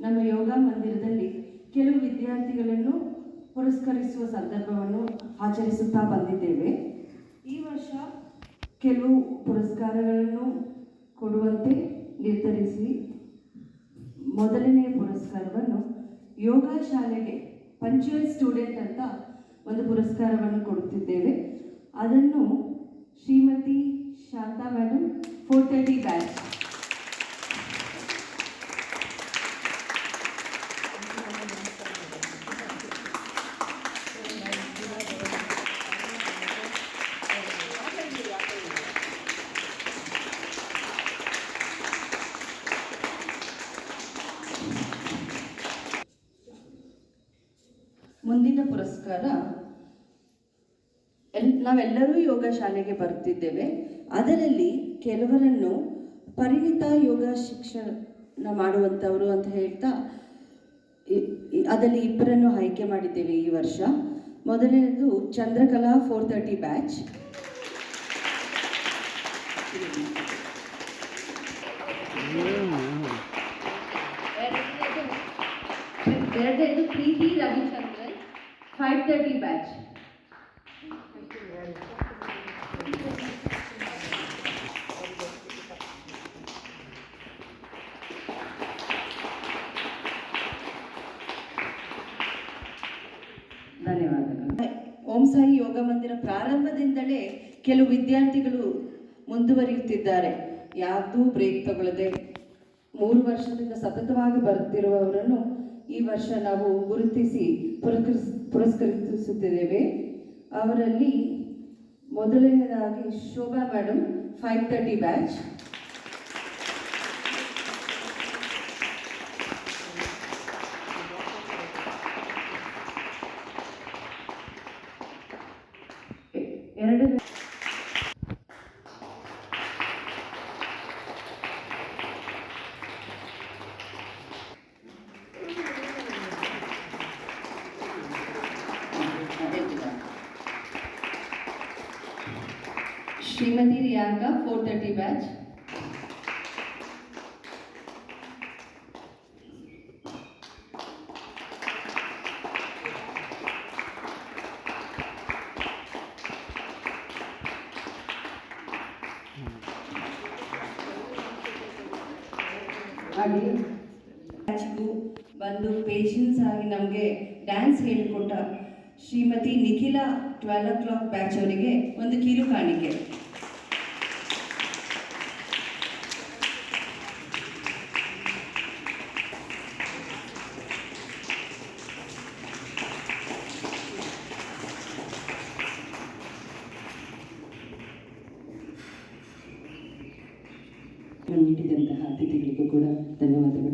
ನಮ್ಮ ಯೋಗ ಮಂದಿರದಲ್ಲಿ ಕೆಲವು ವಿದ್ಯಾರ್ಥಿಗಳನ್ನು ಪುರಸ್ಕರಿಸುವ ಸಂದರ್ಭವನ್ನು ಆಚರಿಸುತ್ತಾ ಬಂದಿದ್ದೇವೆ. ಈ ವರ್ಷ ಕೆಲವು ಪುರಸ್ಕಾರಗಳನ್ನು ಕೊಡುವಂತೆ ನಿರ್ಧರಿಸಿ ಮೊದಲನೆಯ ಪುರಸ್ಕಾರವನ್ನು ಯೋಗ ಶಾಲೆಗೆ ಪಂಚುವಲ್ ಸ್ಟೂಡೆಂಟ್ ಅಂತ ಒಂದು ಪುರಸ್ಕಾರವನ್ನು ಕೊಡುತ್ತಿದ್ದೇವೆ. ಅದನ್ನು ಶ್ರೀಮತಿ ಶಾಂತಾ ಮೇಡಮ್ 430 ಬ್ಯಾಚ್ ಮುಂದಿನ ಪುರಸ್ಕಾರ ನಾವೆಲ್ಲರೂ ಯೋಗ ಶಾಲೆಗೆ ಬರುತ್ತಿದ್ದೇವೆ. ಅದರಲ್ಲಿ ಕೆಲವರನ್ನು ಪರಿಣಿತ ಯೋಗ ಶಿಕ್ಷಣ ಮಾಡುವಂಥವರು ಅಂತ ಹೇಳ್ತಾ ಅದರಲ್ಲಿ ಇಬ್ಬರನ್ನು ಆಯ್ಕೆ ಮಾಡಿದ್ದೇವೆ ಈ ವರ್ಷ. ಮೊದಲನೇದು ಚಂದ್ರಕಲಾ 430 ಬ್ಯಾಚ್, ಎರಡನೇದು ಪ್ರೀತಿ ರವಿಚಂದ್ರನ್ 530 ಬ್ಯಾಚ್. ಧನ್ಯವಾದಗಳು. ಓಂ ಸಾಯಿ ಯೋಗ ಮಂದಿರ ಪ್ರಾರಂಭದಿಂದಲೇ ಕೆಲವು ವಿದ್ಯಾರ್ಥಿಗಳು ಮುಂದುವರಿಯುತ್ತಿದ್ದಾರೆ. ಯಾವುದೂ ಬ್ರೇಕ್ ತಗೊಳ್ಳದೆ 3 ವರ್ಷದಿಂದ ಸತತವಾಗಿ ಬರುತ್ತಿರುವವರನ್ನು ಈ ವರ್ಷ ನಾವು ಗುರುತಿಸಿ ಪುರಸ್ಕರಿಸುತ್ತಿದ್ದೇವೆ. ಅವರಲ್ಲಿ ಮೊದಲನೇದಾಗಿ ಶೋಭಾ ಮೇಡಮ್ 530 ಬ್ಯಾಚ್, ಎರಡನೇ ಶ್ರೀಮತಿ ರಿಯಾಂಕಾ 430 ಬ್ಯಾಚ್, ಹಾಗೆ ಬ್ಯಾಚ್ಗೂ ಬಂದು ಪೇಷನ್ಸ್ ಆಗಿ ನಮಗೆ dance ಹೇಳಿಕೊಟ್ಟ Shrimati Nikhila 12 o'clock batch ಅವರಿಗೆ ಒಂದು ಕಿರು ಕಾಣಿಕೆ. ನೀಡಿದಂತಹ ಅತಿಥಿಗಳಿಗೂ ಕೂಡ ಧನ್ಯವಾದಗಳು.